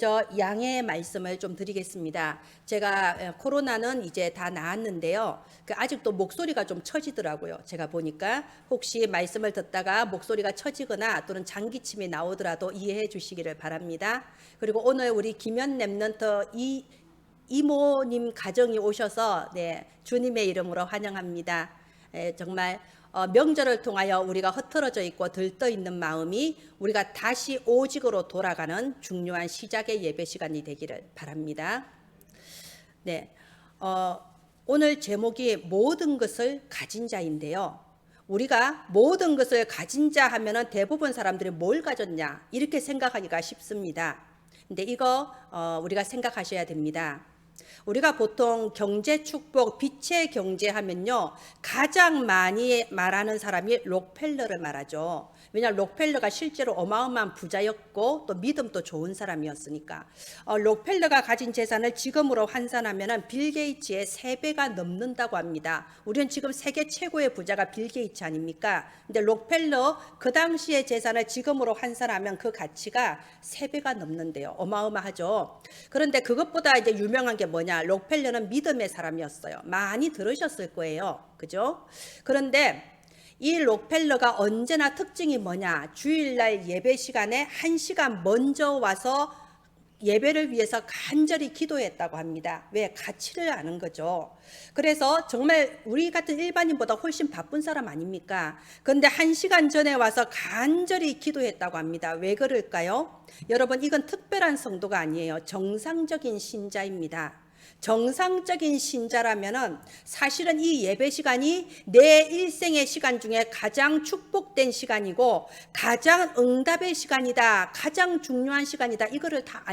먼저 양해의 말씀을 좀 드리겠습니다. 제가 코로나는 이제 다 나았는데요. 아직도 목소리가 좀 처지더라고요. 제가 보니까 혹시 말씀을 듣다가 목소리가 처지거나 또는 장기침이 나오더라도 이해해 주시기를 바랍니다. 그리고 오늘 우리 김현 랩런트 이모님 가정이 오셔서 주님의 이름으로 환영합니다. 정말 명절을 통하여 우리가 흩어져 있고 들떠 있는 마음이 우리가 다시 오직으로 돌아가는 중요한 시작의 예배 시간이 되기를 바랍니다. 오늘 제목이 모든 것을 가진 자인데요. 우리가 모든 것을 가진 자 하면은 대부분 사람들이 뭘 가졌냐 이렇게 생각하기가 쉽습니다. 근데 이거 우리가 생각하셔야 됩니다. 우리가 보통 경제 축복, 빛의 경제 하면요, 가장 많이 말하는 사람이 록펠러를 말하죠. 왜냐하면 록펠러가 실제로 어마어마한 부자였고 또 믿음도 좋은 사람이었으니까. 록펠러가 가진 재산을 지금으로 환산하면 빌 게이츠의 3배가 넘는다고 합니다. 우리는 지금 세계 최고의 부자가 빌 게이츠 아닙니까? 근데 록펠러 그 당시의 재산을 지금으로 환산하면 그 가치가 3배가 넘는데요. 어마어마하죠. 그런데 그것보다 이제 유명한 게 뭐냐? 록펠러는 믿음의 사람이었어요. 많이 들으셨을 거예요. 그죠? 그런데 이 록펠러가 언제나 특징이 뭐냐? 주일날 예배 시간에 1시간 먼저 와서 예배를 위해서 간절히 기도했다고 합니다. 왜? 가치를 아는 거죠. 그래서 정말 우리 같은 일반인보다 훨씬 바쁜 사람 아닙니까? 그런데 1시간 전에 와서 간절히 기도했다고 합니다. 왜 그럴까요? 여러분, 이건 특별한 성도가 아니에요. 정상적인 신자입니다. 정상적인 신자라면은 사실은 이 예배 시간이 내 일생의 시간 중에 가장 축복된 시간이고 가장 응답의 시간이다, 가장 중요한 시간이다, 이거를 다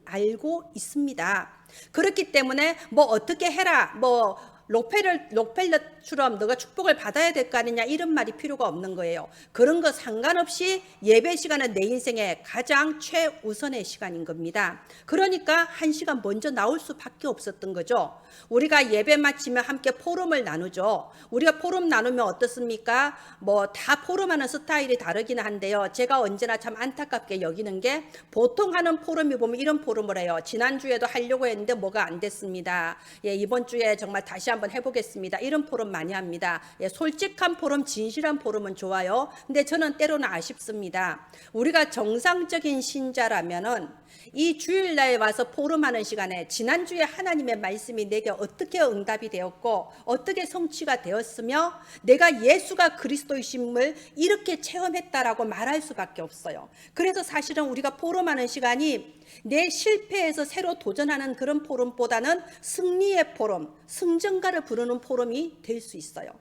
알고 있습니다. 그렇기 때문에 뭐 어떻게 해라, 뭐 록펠러처럼 너가 축복을 받아야 될 거 아니냐 이런 말이 필요가 없는 거예요. 그런 거 상관없이 예배 시간은 내 인생의 가장 최우선의 시간인 겁니다. 그러니까 1시간 먼저 나올 수밖에 없었던 거죠. 우리가 예배 마치면 함께 포럼을 나누죠. 우리가 포럼 나누면 어떻습니까? 뭐 다 포럼하는 스타일이 다르긴 한데요. 제가 언제나 참 안타깝게 여기는 게 보통 하는 포럼이 보면 이런 포럼을 해요. 지난주에도 하려고 했는데 뭐가 안 됐습니다. 이번 주에 정말 다시 한번 해보겠습니다. 이런 포럼 많이 합니다. 솔직한 포럼, 진실한 포럼은 좋아요. 근데 저는 때로는 아쉽습니다. 우리가 정상적인 신자라면은 이 주일날 와서 포럼하는 시간에 지난주에 하나님의 말씀이 내게 어떻게 응답이 되었고 어떻게 성취가 되었으며 내가 예수가 그리스도이심을 이렇게 체험했다라고 말할 수밖에 없어요. 그래서 사실은 우리가 포럼하는 시간이 내 실패에서 새로 도전하는 그런 포럼보다는 승리의 포럼, 승전가를 부르는 포럼이 될 수 있어요.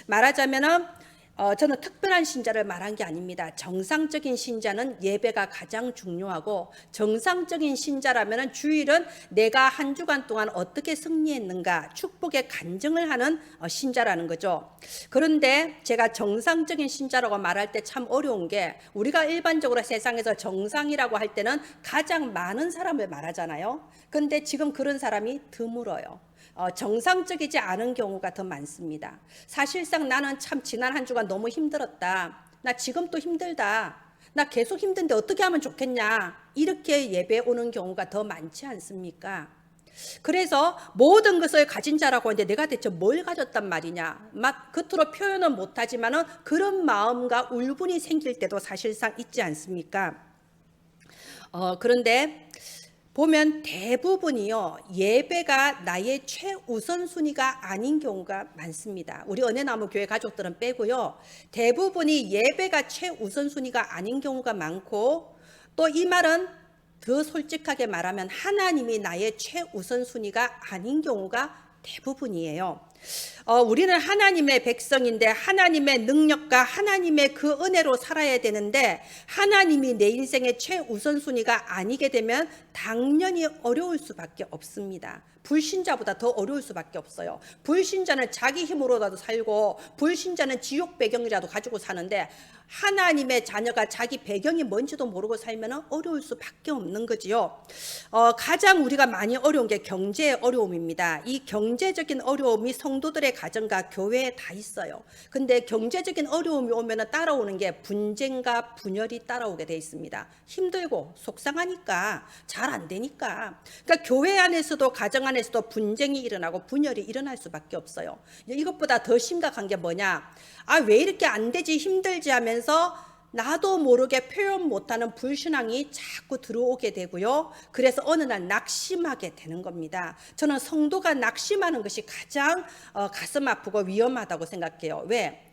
말하자면은 저는 특별한 신자를 말한 게 아닙니다. 정상적인 신자는 예배가 가장 중요하고 정상적인 신자라면 주일은 내가 한 주간 동안 어떻게 승리했는가 축복의 간증을 하는 신자라는 거죠. 그런데 제가 정상적인 신자라고 말할 때 참 어려운 게 우리가 일반적으로 세상에서 정상이라고 할 때는 가장 많은 사람을 말하잖아요. 그런데 지금 그런 사람이 드물어요. 정상적이지 않은 경우가 더 많습니다. 사실상 나는 참 지난 한 주간 너무 힘들었다. 나 지금 또 힘들다. 나 계속 힘든데 어떻게 하면 좋겠냐. 이렇게 예배 오는 경우가 더 많지 않습니까? 그래서 모든 것을 가진 자라고 하는데 내가 대체 뭘 가졌단 말이냐. 막 겉으로 표현은 못하지만은 그런 마음과 울분이 생길 때도 사실상 있지 않습니까? 그런데 보면 대부분이요, 예배가 나의 최우선순위가 아닌 경우가 많습니다. 우리 은혜나무 교회 가족들은 빼고요, 대부분이 예배가 최우선순위가 아닌 경우가 많고, 또 이 말은 더 솔직하게 말하면 하나님이 나의 최우선순위가 아닌 경우가 대부분이에요. 우리는 하나님의 백성인데 하나님의 능력과 하나님의 그 은혜로 살아야 되는데 하나님이 내 인생의 최우선순위가 아니게 되면 당연히 어려울 수밖에 없습니다. 불신자보다 더 어려울 수밖에 없어요. 불신자는 자기 힘으로라도 살고 불신자는 지옥 배경이라도 가지고 사는데 하나님의 자녀가 자기 배경이 뭔지도 모르고 살면 어려울 수밖에 없는 거지요. 가장 우리가 많이 어려운 게 경제의 어려움입니다. 이 경제적인 어려움이 성 성도들의 가정과 교회에 다 있어요. 근데 경제적인 어려움이 오면 따라오는 게 분쟁과 분열이 따라오게 돼 있습니다. 힘들고 속상하니까 잘 안 되니까. 그러니까 교회 안에서도 가정 안에서도 분쟁이 일어나고 분열이 일어날 수밖에 없어요. 이것보다 더 심각한 게 뭐냐? 아, 왜 이렇게 안 되지, 힘들지 하면서 나도 모르게 표현 못하는 불신앙이 자꾸 들어오게 되고요. 그래서 어느 날 낙심하게 되는 겁니다. 저는 성도가 낙심하는 것이 가장 가슴 아프고 위험하다고 생각해요. 왜?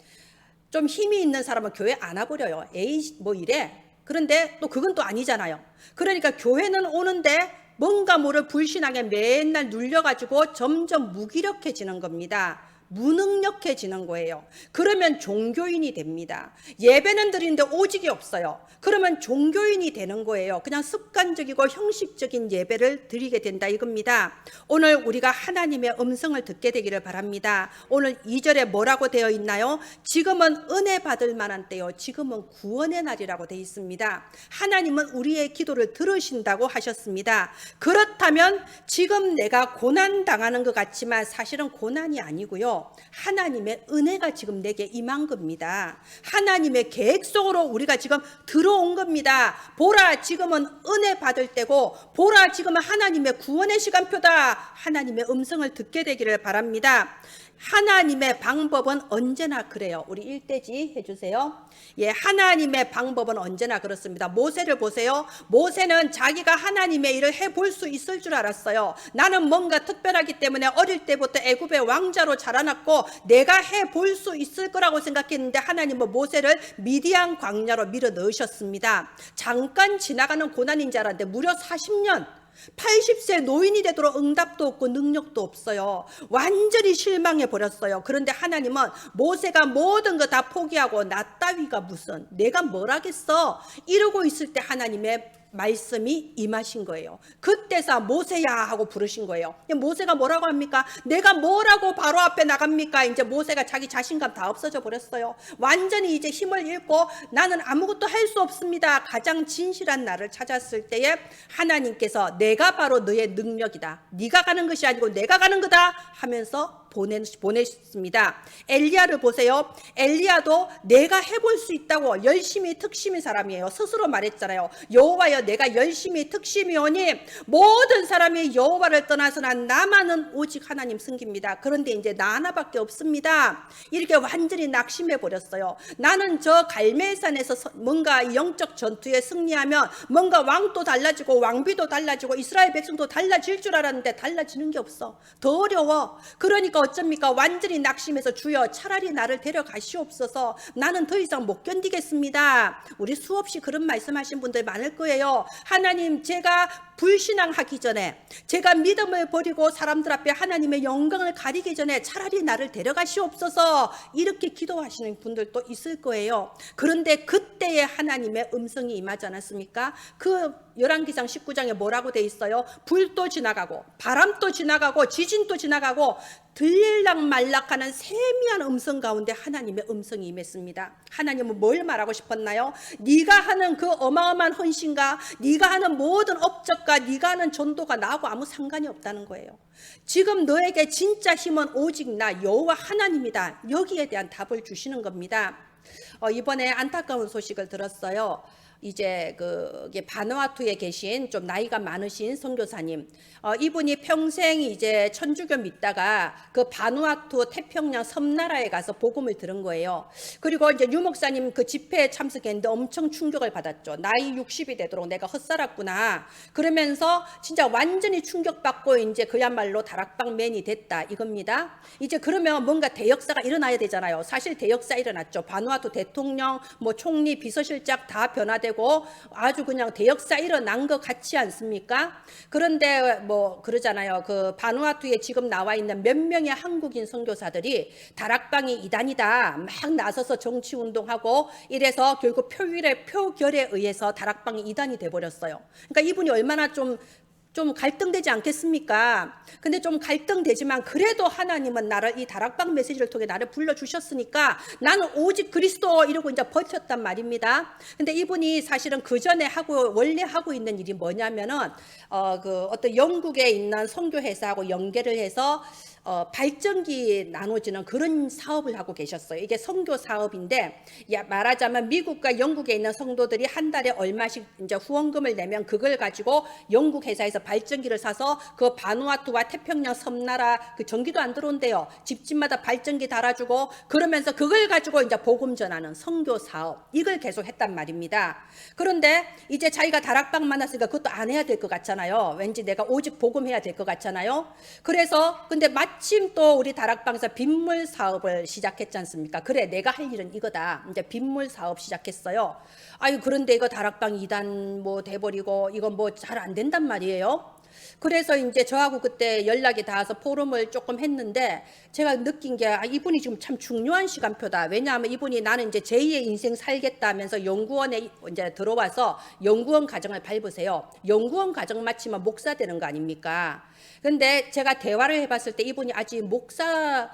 좀 힘이 있는 사람은 교회 안 와버려요. 에이 뭐 이래. 그런데 또 그건 또 아니잖아요. 그러니까 교회는 오는데 뭔가 모를 불신앙에 맨날 눌려가지고 점점 무기력해지는 겁니다. 무능력해지는 거예요. 그러면 종교인이 됩니다. 예배는 드리는데 오직이 없어요. 그러면 종교인이 되는 거예요. 그냥 습관적이고 형식적인 예배를 드리게 된다 이겁니다. 오늘 우리가 하나님의 음성을 듣게 되기를 바랍니다. 오늘 2절에 뭐라고 되어 있나요? 지금은 은혜 받을 만한 때요. 지금은 구원의 날이라고 되어 있습니다. 하나님은 우리의 기도를 들으신다고 하셨습니다. 그렇다면 지금 내가 고난 당하는 것 같지만 사실은 고난이 아니고요. 하나님의 은혜가 지금 내게 임한 겁니다. 하나님의 계획 속으로 우리가 지금 들어온 겁니다. 보라, 지금은 은혜 받을 때고, 보라, 지금은 하나님의 구원의 시간표다. 하나님의 음성을 듣게 되기를 바랍니다. 하나님의 방법은 언제나 그래요. 우리 일대지 해주세요. 예, 하나님의 방법은 언제나 그렇습니다. 모세를 보세요. 모세는 자기가 하나님의 일을 해볼 수 있을 줄 알았어요. 나는 뭔가 특별하기 때문에 어릴 때부터 애굽의 왕자로 자라났고 내가 해볼 수 있을 거라고 생각했는데 하나님은 모세를 미디안 광야로 밀어 넣으셨습니다. 잠깐 지나가는 고난인 줄 알았는데 무려 40년 80세 노인이 되도록 응답도 없고 능력도 없어요. 완전히 실망해 버렸어요. 그런데 하나님은 모세가 모든 거 다 포기하고 나 따위가 무슨, 내가 뭘 하겠어, 이러고 있을 때 하나님의 말씀이 임하신 거예요. 그때서 모세야 하고 부르신 거예요. 모세가 뭐라고 합니까? 내가 뭐라고 바로 앞에 나갑니까? 이제 모세가 자기 자신감 다 없어져 버렸어요. 완전히 이제 힘을 잃고 나는 아무것도 할 수 없습니다. 가장 진실한 나를 찾았을 때에 하나님께서 내가 바로 너의 능력이다. 네가 가는 것이 아니고 내가 가는 거다 하면서 보내셨습니다. 엘리야를 보세요. 엘리야도 내가 해볼 수 있다고 열심히 특심인 사람이에요. 스스로 말했잖아요. 여호와여, 내가 열심히 특심이오니 모든 사람이 여호와를 떠나서는 나만은 오직 하나님 섬깁니다. 그런데 이제 나 하나밖에 없습니다. 이렇게 완전히 낙심해 버렸어요. 나는 저 갈멜산에서 뭔가 영적 전투에 승리하면 뭔가 왕도 달라지고 왕비도 달라지고 이스라엘 백성도 달라질 줄 알았는데 달라지는 게 없어. 더 어려워. 그러니까 어쩝니까? 완전히 낙심해서 주여 차라리 나를 데려가시옵소서. 나는 더 이상 못 견디겠습니다. 우리 수없이 그런 말씀하신 분들 많을 거예요. 하나님, 제가 불신앙하기 전에, 제가 믿음을 버리고 사람들 앞에 하나님의 영광을 가리기 전에 차라리 나를 데려가시옵소서, 이렇게 기도하시는 분들도 있을 거예요. 그런데 그때에 하나님의 음성이 임하지 않았습니까? 그 열왕기상 19장에 뭐라고 돼 있어요? 불도 지나가고 바람도 지나가고 지진도 지나가고 들릴락 말락하는 세미한 음성 가운데 하나님의 음성이 임했습니다. 하나님은 뭘 말하고 싶었나요? 네가 하는 그 어마어마한 헌신과 네가 하는 모든 업적과 네가 하는 전도가 나하고 아무 상관이 없다는 거예요. 지금 너에게 진짜 힘은 오직 나 여호와 하나님이다. 여기에 대한 답을 주시는 겁니다. 이번에 안타까운 소식을 들었어요. 이제 그게 바누아투에 계신 좀 나이가 많으신 선교사님, 이분이 평생 이제 천주교 믿다가 그 바누아투 태평양 섬나라에 가서 복음을 들은 거예요. 그리고 이제 유 목사님 그 집회에 참석했는데 엄청 충격을 받았죠. 나이 60이 되도록 내가 헛살았구나. 그러면서 진짜 완전히 충격받고 이제 그야말로 다락방맨이 됐다 이겁니다. 이제 그러면 뭔가 대역사가 일어나야 되잖아요. 사실 대역사 일어났죠. 바누아투 대통령, 뭐 총리, 비서실장 다 변화되고 아주 그냥 대역사 일어난 것 같지 않습니까? 그런데 뭐 그러잖아요. 그 바누아투에 지금 나와 있는 몇 명의 한국인 선교사들이 다락방이 이단이다 막 나서서 정치 운동하고 이래서 결국 표결에 의해서 다락방이 이단이 돼버렸어요. 그러니까 이분이 얼마나 좀 갈등되지 않겠습니까? 근데 좀 갈등되지만 그래도 하나님은 나를 이 다락방 메시지를 통해 나를 불러주셨으니까 나는 오직 그리스도 이러고 이제 버텼단 말입니다. 근데 이분이 사실은 그 전에 원래 하고 있는 일이 뭐냐면은 그 어떤 영국에 있는 선교회사하고 연계를 해서 발전기 나눠지는 그런 사업을 하고 계셨어요. 이게 선교 사업인데, 말하자면 미국과 영국에 있는 성도들이 한 달에 얼마씩 이제 후원금을 내면 그걸 가지고 영국 회사에서 발전기를 사서 그 바누아투와 태평양 섬나라 그 전기도 안 들어온대요. 집집마다 발전기 달아주고 그러면서 그걸 가지고 이제 복음 전하는 선교 사업, 이걸 계속 했단 말입니다. 그런데 이제 자기가 다락방 만났으니까 그것도 안 해야 될 것 같잖아요. 왠지 내가 오직 복음해야 될 것 같잖아요. 그래서 근데 마침 또 우리 다락방에서 빗물 사업을 시작했지 않습니까? 그래, 내가 할 일은 이거다. 이제 빗물 사업 시작했어요. 아유, 그런데 이거 다락방 2단 뭐 돼버리고 이건 뭐 잘 안 된단 말이에요. 그래서 이제 저하고 그때 연락이 닿아서 포럼을 조금 했는데 제가 느낀 게 이분이 지금 참 중요한 시간표다. 왜냐하면 이분이 나는 이제 제2의 인생 살겠다 하면서 연구원에 이제 들어와서 연구원 과정을 밟으세요. 연구원 과정 마치면 목사 되는 거 아닙니까? 근데 제가 대화를 해봤을 때 이분이 아직 목사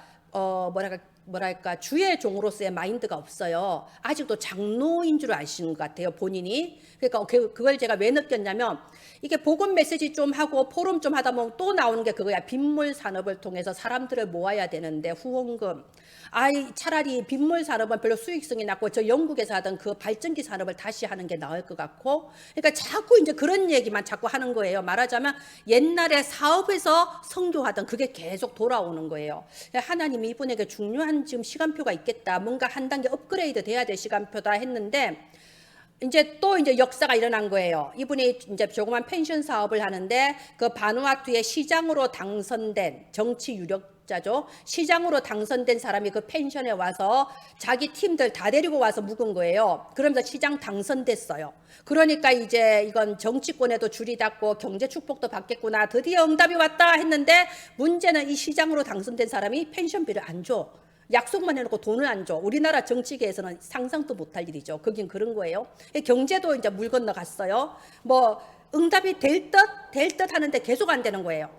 뭐랄까 주의 종으로서의 마인드가 없어요. 아직도 장로인 줄 아시는 것 같아요, 본인이. 그러니까 그걸 제가 왜 느꼈냐면 이게 복음 메시지 좀 하고 포럼 좀 하다 보면 또 나오는 게 그거야. 빗물 산업을 통해서 사람들을 모아야 되는데 후원금. 차라리 빗물 산업은 별로 수익성이 낮고 저 영국에서 하던 그 발전기 산업을 다시 하는 게 나을 것 같고, 그러니까 자꾸 이제 그런 얘기만 자꾸 하는 거예요. 말하자면 옛날에 사업에서 선교하던 그게 계속 돌아오는 거예요. 하나님이 이분에게 중요한 지금 시간표가 있겠다. 뭔가 한 단계 업그레이드 돼야 될 시간표다 했는데 이제 또 이제 역사가 일어난 거예요. 이분이 이제 조그만 펜션 사업을 하는데 그 바누아투의 시장으로 당선된 정치 유력자죠. 시장으로 당선된 사람이 그 펜션에 와서 자기 팀들 다 데리고 와서 묵은 거예요. 그러면서 시장 당선됐어요. 그러니까 이제 이건 정치권에도 줄이 닿고 경제 축복도 받겠구나. 드디어 응답이 왔다 했는데 문제는 이 시장으로 당선된 사람이 펜션비를 안 줘. 약속만 해놓고 돈을 안 줘. 우리나라 정치계에서는 상상도 못할 일이죠. 거긴 그런 거예요. 경제도 이제 물 건너갔어요. 뭐 응답이 될 듯 하는데 계속 안 되는 거예요.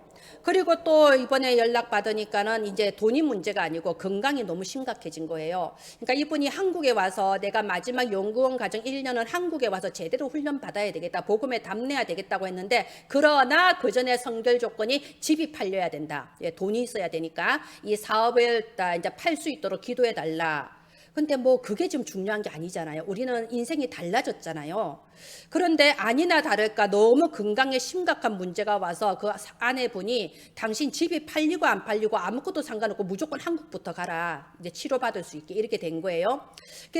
그리고 또 이번에 연락 받으니까는 이제 돈이 문제가 아니고 건강이 너무 심각해진 거예요. 그러니까 이분이 한국에 와서 내가 마지막 연구원 과정 1년은 한국에 와서 제대로 훈련 받아야 되겠다. 복음에 답내야 되겠다고 했는데 그러나 그 전에 선결 조건이 집이 팔려야 된다. 돈이 있어야 되니까 이 사업을 다 이제 팔 수 있도록 기도해 달라. 근데 뭐 그게 좀 중요한 게 아니잖아요. 우리는 인생이 달라졌잖아요. 그런데 아니나 다를까 너무 건강에 심각한 문제가 와서 그 아내분이 당신 집이 팔리고 안 팔리고 아무것도 상관없고 무조건 한국부터 가라. 이제 치료받을 수 있게 이렇게 된 거예요.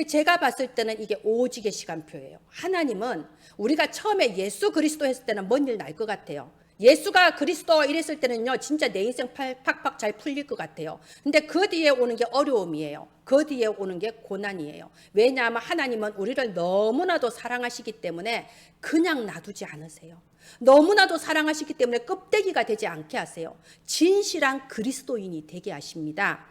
제가 봤을 때는 이게 오직의 시간표예요. 하나님은 우리가 처음에 예수 그리스도 했을 때는 먼 일 날 것 같아요. 예수가 그리스도 이랬을 때는요 진짜 내 인생 팍팍 잘 풀릴 것 같아요. 근데 그 뒤에 오는 게 어려움이에요. 그 뒤에 오는 게 고난이에요. 왜냐하면 하나님은 우리를 너무나도 사랑하시기 때문에 그냥 놔두지 않으세요. 너무나도 사랑하시기 때문에 껍데기가 되지 않게 하세요. 진실한 그리스도인이 되게 하십니다.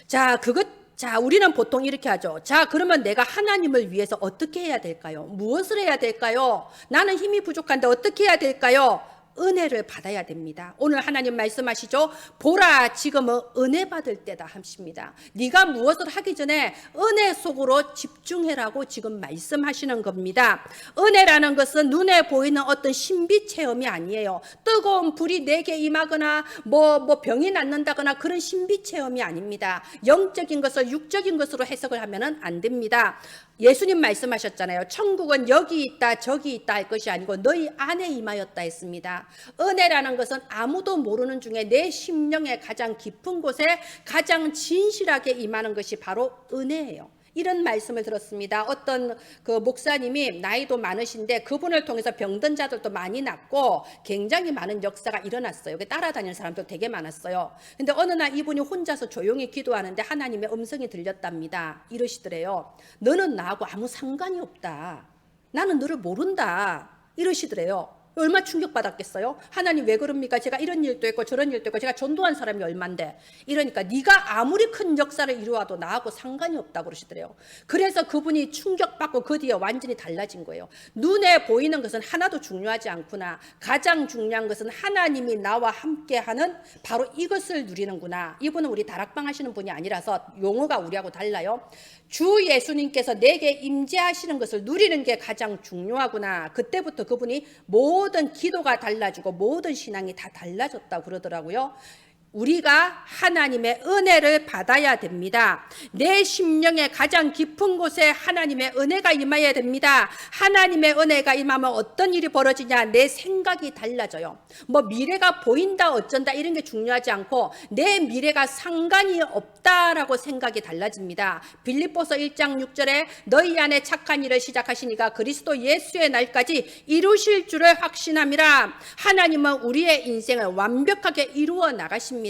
자, 우리는 보통 이렇게 하죠. 자, 그러면 내가 하나님을 위해서 어떻게 해야 될까요? 무엇을 해야 될까요? 나는 힘이 부족한데 어떻게 해야 될까요? 은혜를 받아야 됩니다. 오늘 하나님 말씀하시죠. 보라, 지금은 은혜 받을 때다 하십니다. 네가 무엇을 하기 전에 은혜 속으로 집중해라고 지금 말씀하시는 겁니다. 은혜라는 것은 눈에 보이는 어떤 신비 체험이 아니에요. 뜨거운 불이 내게 임하거나 뭐 병이 낫는다거나 그런 신비 체험이 아닙니다. 영적인 것을 육적인 것으로 해석을 하면은 안 됩니다. 예수님 말씀하셨잖아요. 천국은 여기 있다 저기 있다 할 것이 아니고 너희 안에 임하였다 했습니다. 은혜라는 것은 아무도 모르는 중에 내 심령의 가장 깊은 곳에 가장 진실하게 임하는 것이 바로 은혜예요. 이런 말씀을 들었습니다. 어떤 그 목사님이 나이도 많으신데 그분을 통해서 병든 자들도 많이 낫고 굉장히 많은 역사가 일어났어요. 따라다니는 사람도 되게 많았어요. 근데 어느 날 이분이 혼자서 조용히 기도하는데 하나님의 음성이 들렸답니다. 이러시더래요. 너는 나하고 아무 상관이 없다. 나는 너를 모른다. 이러시더래요. 얼마나 충격받았겠어요? 하나님 왜 그럽니까? 제가 이런 일도 했고 저런 일도 했고 제가 전도한 사람이 얼만데. 이러니까 네가 아무리 큰 역사를 이루어도 나하고 상관이 없다고 그러시더래요. 그래서 그분이 충격받고 그 뒤에 완전히 달라진 거예요. 눈에 보이는 것은 하나도 중요하지 않구나. 가장 중요한 것은 하나님이 나와 함께하는 바로 이것을 누리는구나. 이분은 우리 다락방 하시는 분이 아니라서 용어가 우리하고 달라요. 주 예수님께서 내게 임재하시는 것을 누리는 게 가장 중요하구나. 그때부터 그분이 모든 기도가 달라지고 모든 신앙이 다 달라졌다고 그러더라고요. 우리가 하나님의 은혜를 받아야 됩니다. 내 심령의 가장 깊은 곳에 하나님의 은혜가 임해야 됩니다. 하나님의 은혜가 임하면 어떤 일이 벌어지냐? 내 생각이 달라져요. 뭐 미래가 보인다 어쩐다 이런 게 중요하지 않고 내 미래가 상관이 없다라고 생각이 달라집니다. 빌립보서 1장 6절에 너희 안에 착한 일을 시작하시니가 그리스도 예수의 날까지 이루실 줄을 확신함이라. 하나님은 우리의 인생을 완벽하게 이루어 나가십니다.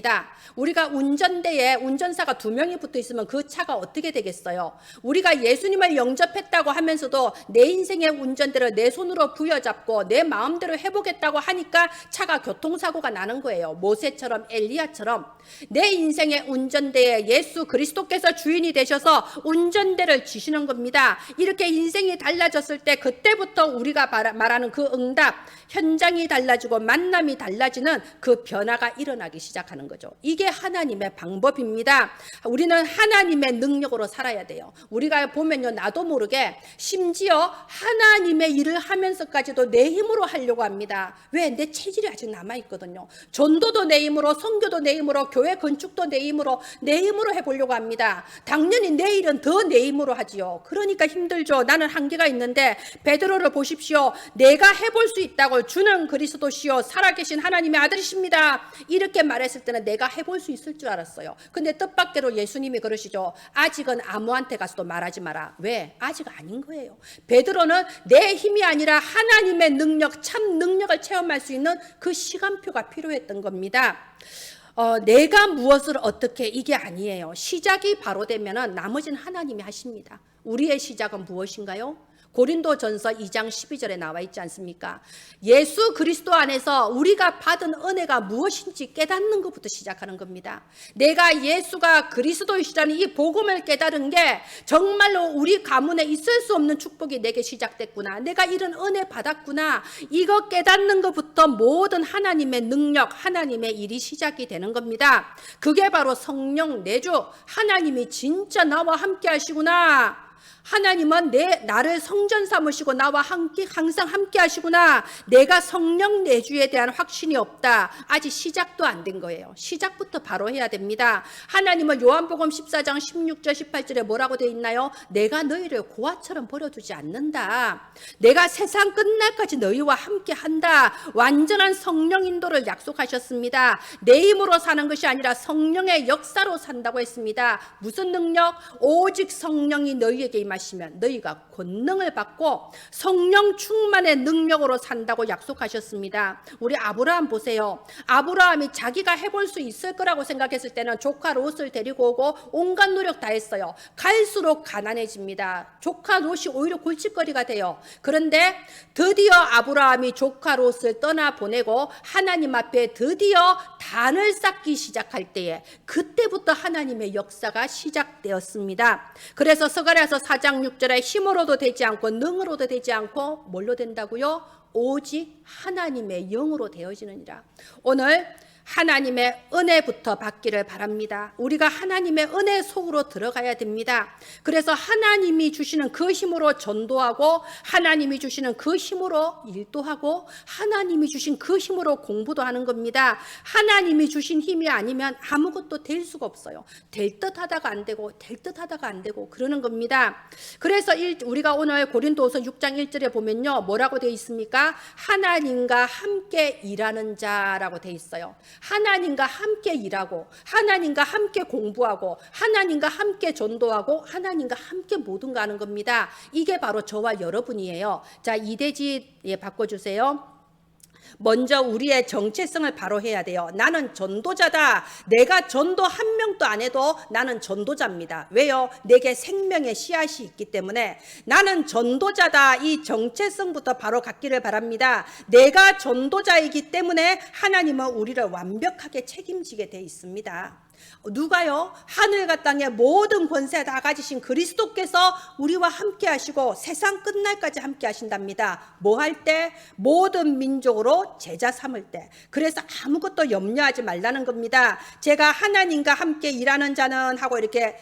우리가 운전대에 운전사가 2명이 붙어 있으면 그 차가 어떻게 되겠어요? 우리가 예수님을 영접했다고 하면서도 내 인생의 운전대를 내 손으로 부여잡고 내 마음대로 해보겠다고 하니까 차가 교통사고가 나는 거예요. 모세처럼 엘리야처럼 내 인생의 운전대에 예수 그리스도께서 주인이 되셔서 운전대를 지시는 겁니다. 이렇게 인생이 달라졌을 때 그때부터 우리가 말하는 그 응답, 현장이 달라지고 만남이 달라지는 그 변화가 일어나기 시작하는 거죠. 이게 하나님의 방법입니다. 우리는 하나님의 능력으로 살아야 돼요. 우리가 보면요, 나도 모르게 심지어 하나님의 일을 하면서까지도 내 힘으로 하려고 합니다. 왜? 내 체질이 아직 남아있거든요. 전도도 내 힘으로, 선교도 내 힘으로, 교회 건축도 내 힘으로 해보려고 합니다. 당연히 내 일은 더 내 힘으로 하지요. 그러니까 힘들죠. 나는 한계가 있는데 베드로를 보십시오. 내가 해볼 수 있다고 주는 그리스도시요 살아계신 하나님의 아들이십니다. 이렇게 말했을 때는 내가 해볼 수 있을 줄 알았어요. 근데 뜻밖에도 예수님이 그러시죠. 아직은 아무한테 가서도 말하지 마라. 왜? 아직 아닌 거예요. 베드로는 내 힘이 아니라 하나님의 능력, 참 능력을 체험할 수 있는 그 시간표가 필요했던 겁니다. 내가 무엇을 어떻게 이게 아니에요. 시작이 바로 되면은 나머지는 하나님이 하십니다. 우리의 시작은 무엇인가요? 고린도전서 2장 12절에 나와 있지 않습니까? 예수 그리스도 안에서 우리가 받은 은혜가 무엇인지 깨닫는 것부터 시작하는 겁니다. 내가 예수가 그리스도이시라는 이 복음을 깨달은 게 정말로 우리 가문에 있을 수 없는 축복이 내게 시작됐구나. 내가 이런 은혜 받았구나. 이거 깨닫는 것부터 모든 하나님의 능력, 하나님의 일이 시작이 되는 겁니다. 그게 바로 성령 내주, 하나님이 진짜 나와 함께 하시구나. 하나님은 나를 성전 삼으시고 나와 항상 함께 하시구나. 내가 성령 내주에 대한 확신이 없다. 아직 시작도 안 된 거예요. 시작부터 바로 해야 됩니다. 하나님은 요한복음 14장 16절 18절에 뭐라고 되어 있나요? 내가 너희를 고아처럼 버려두지 않는다. 내가 세상 끝날까지 너희와 함께 한다. 완전한 성령 인도를 약속하셨습니다. 내 힘으로 사는 것이 아니라 성령의 역사로 산다고 했습니다. 무슨 능력? 오직 성령이 너희에게 임하시면 너희가 권능을 받고 성령 충만의 능력으로 산다고 약속하셨습니다. 우리 아브라함 보세요. 아브라함이 자기가 해볼 수 있을 거라고 생각했을 때는 조카 롯을 데리고 오고 온갖 노력 다 했어요. 갈수록 가난해집니다. 조카 롯이 오히려 골칫거리가 돼요. 그런데 드디어 아브라함이 조카 롯을 떠나보내고 하나님 앞에 드디어 단을 쌓기 시작할 때에 그때부터 하나님의 역사가 시작되었습니다. 그래서 스가랴서 4장 6절에 힘으로도 되지 않고 능으로도 되지 않고 뭘로 된다고요? 오직 하나님의 영으로 되어지느니라. 오늘 하나님의 은혜부터 받기를 바랍니다. 우리가 하나님의 은혜 속으로 들어가야 됩니다. 그래서 하나님이 주시는 그 힘으로 전도하고 하나님이 주시는 그 힘으로 일도 하고 하나님이 주신 그 힘으로 공부도 하는 겁니다. 하나님이 주신 힘이 아니면 아무것도 될 수가 없어요. 될 듯 하다가 안 되고 될 듯 하다가 안 되고 그러는 겁니다. 그래서 우리가 오늘 고린도후서 6장 1절에 보면요. 뭐라고 되어 있습니까? 하나님과 함께 일하는 자라고 되어 있어요. 하나님과 함께 일하고 하나님과 함께 공부하고 하나님과 함께 전도하고 하나님과 함께 모든 거 하는 겁니다. 이게 바로 저와 여러분이에요. 자, 이대지 바꿔주세요. 먼저 우리의 정체성을 바로 해야 돼요. 나는 전도자다. 내가 전도 한 명도 안 해도 나는 전도자입니다. 왜요? 내게 생명의 씨앗이 있기 때문에 나는 전도자다. 이 정체성부터 바로 갖기를 바랍니다. 내가 전도자이기 때문에 하나님은 우리를 완벽하게 책임지게 돼 있습니다. 누가요? 하늘과 땅의 모든 권세 다 가지신 그리스도께서 우리와 함께 하시고 세상 끝날까지 함께 하신답니다. 뭐 할 때? 모든 민족으로 제자 삼을 때. 그래서 아무것도 염려하지 말라는 겁니다. 제가 하나님과 함께 일하는 자는 하고 이렇게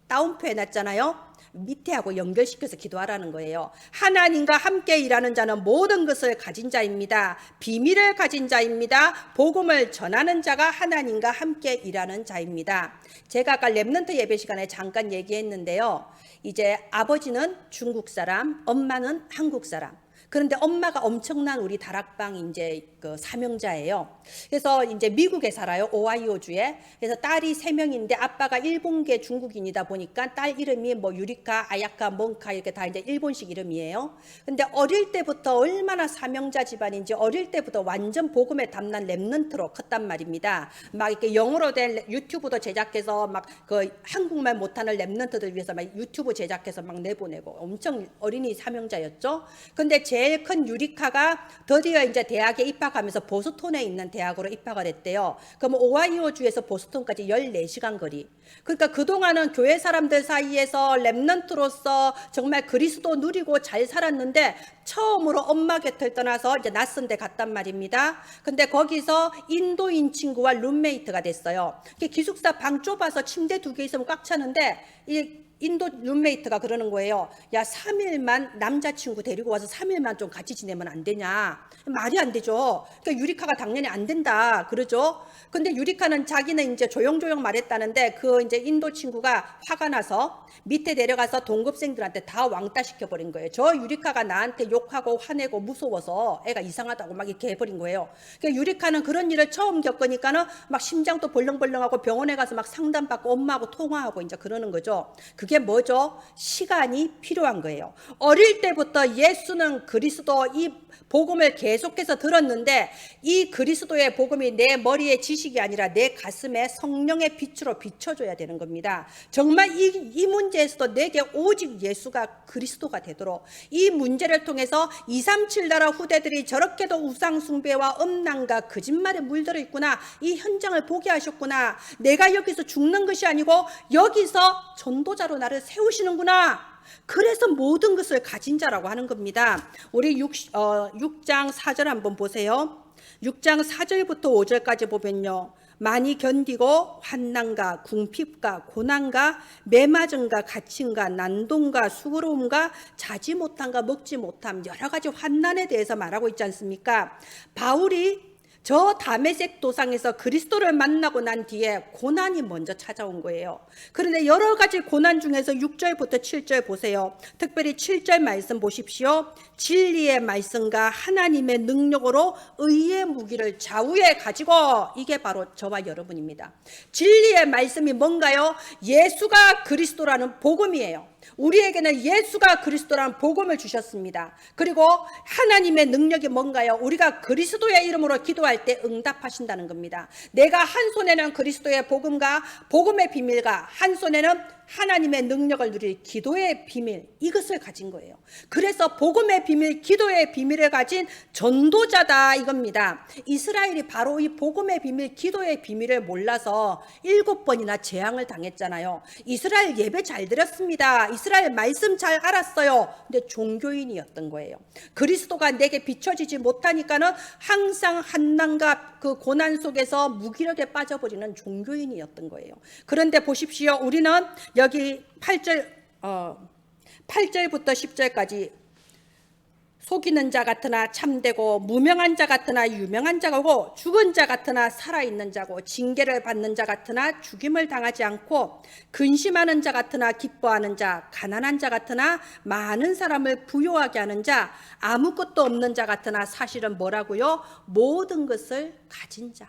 따옴표 해놨잖아요. 밑에 하고 연결시켜서 기도하라는 거예요. 하나님과 함께 일하는 자는 모든 것을 가진 자입니다. 비밀을 가진 자입니다. 복음을 전하는 자가 하나님과 함께 일하는 자입니다. 제가 아까 렘넌트 예배 시간에 잠깐 얘기했는데요. 이제 아버지는 중국 사람, 엄마는 한국 사람. 그런데 엄마가 엄청난 우리 다락방 이제 그 사명자예요. 그래서 이제 미국에 살아요. 오하이오주에. 그래서 딸이 3명인데 아빠가 일본계 중국인이다 보니까 딸 이름이 뭐 유리카, 아야카, 몽카 이렇게 다 이제 일본식 이름이에요. 근데 어릴 때부터 얼마나 사명자 집안인지 어릴 때부터 완전 복음에 담난 렘넌트로 컸단 말입니다. 막 이렇게 영어로 된 유튜브도 제작해서 막 그 한국말 못하는 렘넌트들 위해서 막 유튜브 제작해서 막 내보내고 엄청 어린이 사명자였죠. 근데 제일 큰 유리카가 드디어 이제 대학에 입학하면서 보스턴에 있는 대학으로 입학을 했대요. 그럼 오하이오주에서 보스턴까지 14시간 거리. 그러니까 그동안은 교회 사람들 사이에서 렘넌트로서 정말 그리스도 누리고 잘 살았는데 처음으로 엄마 곁을 떠나서 이제 낯선 데 갔단 말입니다. 근데 거기서 인도인 친구와 룸메이트가 됐어요. 기숙사 방 좁아서 침대 2개 있으면 꽉 차는데 이 인도 룸메이트가 그러는 거예요. 야, 3일만 남자친구 데리고 와서 3일만 좀 같이 지내면 안 되냐. 말이 안 되죠. 그러니까 유리카가 당연히 안 된다 그러죠. 근데 유리카는 자기는 이제 조용조용 말했다는데 그 이제 인도 친구가 화가 나서 밑에 내려가서 동급생들한테 다 왕따 시켜버린 거예요. 저 유리카가 나한테 욕하고 화내고 무서워서 애가 이상하다고 막 이렇게 해버린 거예요. 그러니까 유리카는 그런 일을 처음 겪으니까는 막 심장도 벌렁벌렁하고 병원에 가서 막 상담받고 엄마하고 통화하고 이제 그러는 거죠. 그게 뭐죠? 시간이 필요한 거예요. 어릴 때부터 예수는 그리스도 이 복음을 계속해서 들었는데 이 그리스도의 복음이 내 머리의 지식이 아니라 내 가슴에 성령의 빛으로 비춰줘야 되는 겁니다. 정말 이 문제에서도 내게 오직 예수가 그리스도가 되도록 이 문제를 통해서 237 나라 후대들이 저렇게도 우상 숭배와 음란과 거짓말에 물들어 있구나. 이 현장을 보게 하셨구나. 내가 여기서 죽는 것이 아니고 여기서 전도자로 나를 세우시는구나. 그래서 모든 것을 가진 자라고 하는 겁니다. 우리 6장 4절 한번 보세요. 6장 4절부터 5절까지 보면요. 많이 견디고 환난과 궁핍과 고난과 매맞음과 갇힘과 난동과 수고로움과 자지 못함과 먹지 못함 여러 가지 환난에 대해서 말하고 있지 않습니까? 바울이 저 다메섹 도상에서 그리스도를 만나고 난 뒤에 고난이 먼저 찾아온 거예요. 그런데 여러 가지 고난 중에서 6절부터 7절 보세요. 특별히 7절 말씀 보십시오. 진리의 말씀과 하나님의 능력으로 의의 무기를 좌우에 가지고, 이게 바로 저와 여러분입니다. 진리의 말씀이 뭔가요? 예수가 그리스도라는 복음이에요. 우리에게는 예수가 그리스도라는 복음을 주셨습니다. 그리고 하나님의 능력이 뭔가요? 우리가 그리스도의 이름으로 기도할 때 응답하신다는 겁니다. 내가 한 손에는 그리스도의 복음과 복음의 비밀과 한 손에는 하나님의 능력을 누릴 기도의 비밀, 이것을 가진 거예요. 그래서 복음의 비밀, 기도의 비밀을 가진 전도자다 이겁니다. 이스라엘이 바로 이 복음의 비밀, 기도의 비밀을 몰라서 7번이나 재앙을 당했잖아요. 이스라엘 예배 잘 드렸습니다. 이스라엘 말씀 잘 알았어요. 근데 종교인이었던 거예요. 그리스도가 내게 비춰지지 못하니까는 항상 환난과 그 고난 속에서 무기력에 빠져버리는 종교인이었던 거예요. 그런데 보십시오. 우리는 여기 8절부터 10절까지 속이는 자 같으나 참되고 무명한 자 같으나 유명한 자고 죽은 자 같으나 살아있는 자고 징계를 받는 자 같으나 죽임을 당하지 않고 근심하는 자 같으나 기뻐하는 자, 가난한 자 같으나 많은 사람을 부요하게 하는 자, 아무것도 없는 자 같으나 사실은 뭐라고요? 모든 것을 가진 자.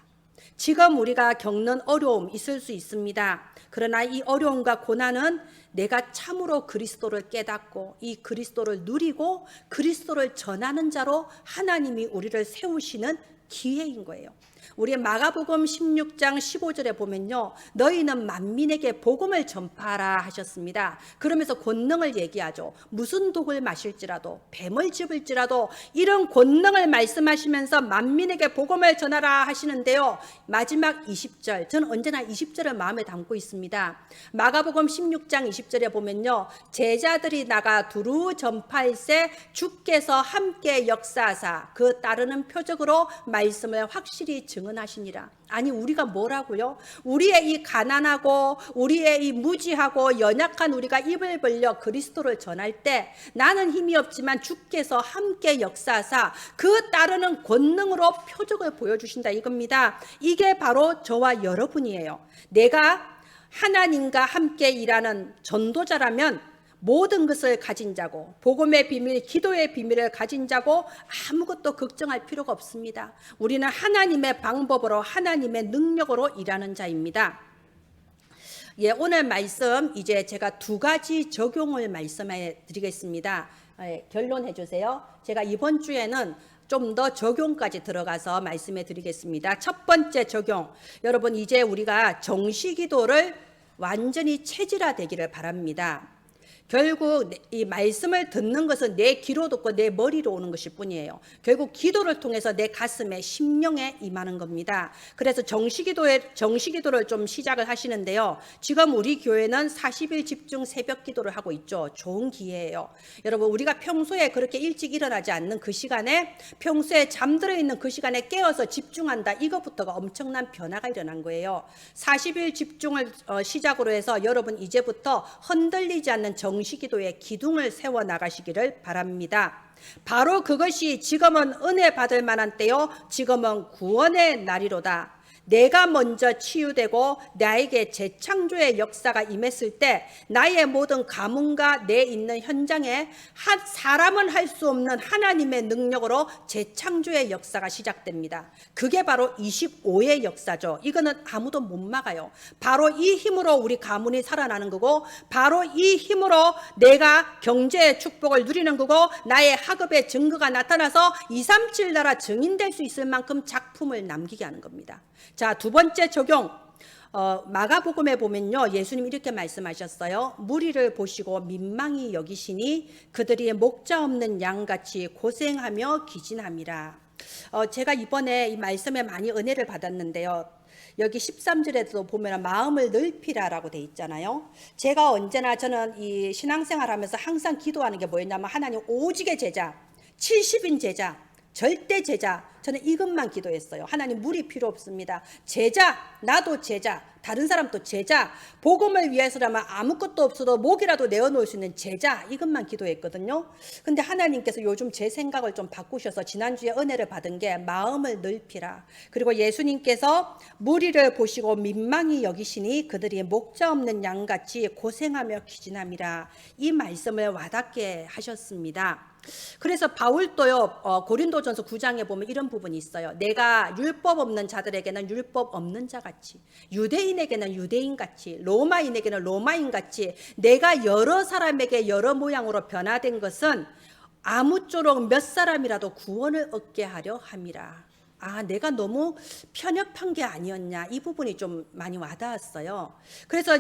지금 우리가 겪는 어려움 있을 수 있습니다. 그러나 이 어려움과 고난은 내가 참으로 그리스도를 깨닫고 이 그리스도를 누리고 그리스도를 전하는 자로 하나님이 우리를 세우시는 기회인 거예요. 우리 마가복음 16장 15절에 보면요. 너희는 만민에게 복음을 전파하라 하셨습니다. 그러면서 권능을 얘기하죠. 무슨 독을 마실지라도 뱀을 집을지라도 이런 권능을 말씀하시면서 만민에게 복음을 전하라 하시는데요. 마지막 20절, 저는 언제나 20절을 마음에 담고 있습니다. 마가복음 16장 20절에 보면요. 제자들이 나가 두루 전파할세 주께서 함께 역사하사 그 따르는 표적으로 말씀을 확실히 증언하시니라. 아니, 우리가 뭐라고요? 우리의 이 가난하고 우리의 이 무지하고 연약한 우리가 입을 벌려 그리스도를 전할 때 나는 힘이 없지만 주께서 함께 역사하사 그 따르는 권능으로 표적을 보여주신다 이겁니다. 이게 바로 저와 여러분이에요. 내가 하나님과 함께 일하는 전도자라면 모든 것을 가진 자고 복음의 비밀, 기도의 비밀을 가진 자고 아무것도 걱정할 필요가 없습니다. 우리는 하나님의 방법으로 하나님의 능력으로 일하는 자입니다. 예, 오늘 말씀 이제 제가 두 가지 적용을 말씀해 드리겠습니다. 결론해 주세요. 제가 이번 주에는 좀 더 적용까지 들어가서 말씀해 드리겠습니다. 첫 번째 적용, 여러분 이제 우리가 정시기도를 완전히 체질화되기를 바랍니다. 결국 이 말씀을 듣는 것은 내 귀로 듣고 내 머리로 오는 것일 뿐이에요. 결국 기도를 통해서 내 가슴에 심령에 임하는 겁니다. 그래서 정시기도를 좀 시작을 하시는데요. 지금 우리 교회는 40일 집중 새벽 기도를 하고 있죠. 좋은 기회예요. 여러분 우리가 평소에 그렇게 일찍 일어나지 않는 그 시간에 평소에 잠들어 있는 그 시간에 깨어서 집중한다. 이것부터가 엄청난 변화가 일어난 거예요. 40일 집중을 시작으로 해서 여러분 이제부터 흔들리지 않는 정시기도의 기둥을 세워 나가시기를 바랍니다. 바로 그것이 지금은 은혜 받을 만한 때요, 지금은 구원의 날이로다. 내가 먼저 치유되고 나에게 재창조의 역사가 임했을 때 나의 모든 가문과 내 있는 현장에 사람은 할 수 없는 하나님의 능력으로 재창조의 역사가 시작됩니다. 그게 바로 25의 역사죠. 이거는 아무도 못 막아요. 바로 이 힘으로 우리 가문이 살아나는 거고 바로 이 힘으로 내가 경제의 축복을 누리는 거고 나의 학업의 증거가 나타나서 237 나라 증인될 수 있을 만큼 작품을 남기게 하는 겁니다. 자, 두 번째 적용. 마가복음에 보면요, 예수님 이렇게 말씀하셨어요. 무리를 보시고 민망히 여기시니 그들이 목자 없는 양같이 고생하며 기진함이라. 제가 이번에 이 말씀에 많이 은혜를 받았는데요. 여기 13절에도 보면 마음을 넓히라라고 돼 있잖아요. 제가 언제나 저는 이 신앙생활 하면서 항상 기도하는 게 뭐였냐면 하나님 오직의 제자, 70인 제자, 절대 제자, 저는 이것만 기도했어요. 하나님 무리 필요 없습니다. 제자, 나도 제자, 다른 사람도 제자, 복음을 위해서라면 아무것도 없어도 목이라도 내어놓을 수 있는 제자, 이것만 기도했거든요. 근데 하나님께서 요즘 제 생각을 좀 바꾸셔서 지난주에 은혜를 받은 게 마음을 넓히라. 그리고 예수님께서 무리를 보시고 민망히 여기시니 그들이 목자 없는 양같이 고생하며 기진함이라. 이 말씀을 와닿게 하셨습니다. 그래서 바울도요, 고린도전서 9장에 보면 이런 부분이 있어요. 내가 율법 없는 자들에게는 율법 없는 자같이, 유대인에게는 유대인같이, 로마인에게는 로마인같이 내가 여러 사람에게 여러 모양으로 변화된 것은 아무쪼록 몇 사람이라도 구원을 얻게 하려 함이라. 아, 내가 너무 편협한 게 아니었냐, 이 부분이 좀 많이 와닿았어요. 그래서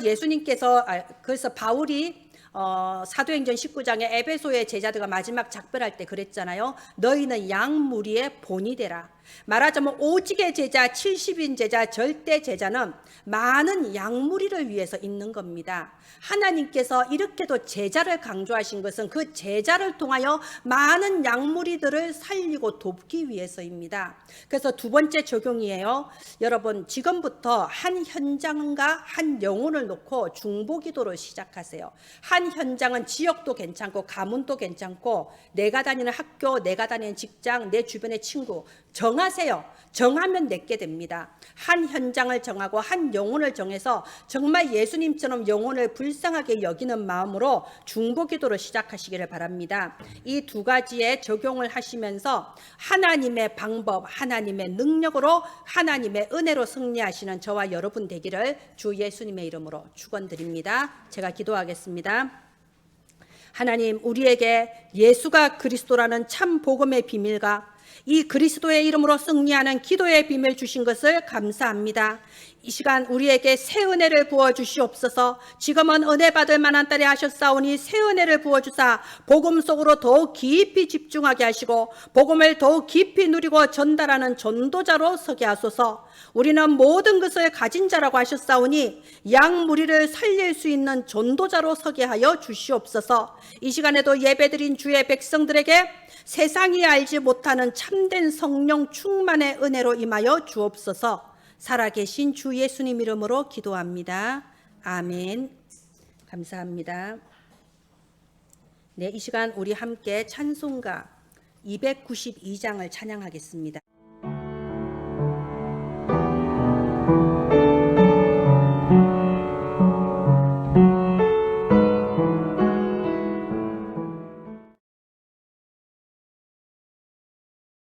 그래서 바울이 사도행전 19장에 에베소의 제자들과 마지막 작별할 때 그랬잖아요. 너희는 양 무리의 본이 되라. 말하자면 오직의 제자, 70인 제자, 절대 제자는 많은 양무리를 위해서 있는 겁니다. 하나님께서 이렇게도 제자를 강조하신 것은 그 제자를 통하여 많은 양무리들을 살리고 돕기 위해서입니다. 그래서 두 번째 적용이에요. 여러분 지금부터 한 현장과 한 영혼을 놓고 중보기도를 시작하세요. 한 현장은 지역도 괜찮고 가문도 괜찮고 내가 다니는 학교, 내가 다니는 직장, 내 주변의 친구 정하세요. 정하면 내게 됩니다. 한 현장을 정하고 한 영혼을 정해서 정말 예수님처럼 영혼을 불쌍하게 여기는 마음으로 중보기도를 시작하시기를 바랍니다. 이 두 가지에 적용을 하시면서 하나님의 방법, 하나님의 능력으로 하나님의 은혜로 승리하시는 저와 여러분 되기를 주 예수님의 이름으로 축원드립니다. 제가 기도하겠습니다. 하나님, 우리에게 예수가 그리스도라는 참 복음의 비밀과 이 그리스도의 이름으로 승리하는 기도의 비밀 주신 것을 감사합니다. 이 시간 우리에게 새 은혜를 부어주시옵소서. 지금은 은혜 받을 만한 때에 하셨사오니 새 은혜를 부어주사 복음 속으로 더욱 깊이 집중하게 하시고 복음을 더욱 깊이 누리고 전달하는 전도자로 서게 하소서. 우리는 모든 것을 가진 자라고 하셨사오니 양 무리를 살릴 수 있는 전도자로 서게 하여 주시옵소서. 이 시간에도 예배드린 주의 백성들에게 세상이 알지 못하는 참 참된 성령 충만의 은혜로 임하여 주옵소서. 살아계신 주 예수님 이름으로 기도합니다. 아멘. 감사합니다. 네, 이 시간 우리 함께 찬송가 292장을 찬양하겠습니다.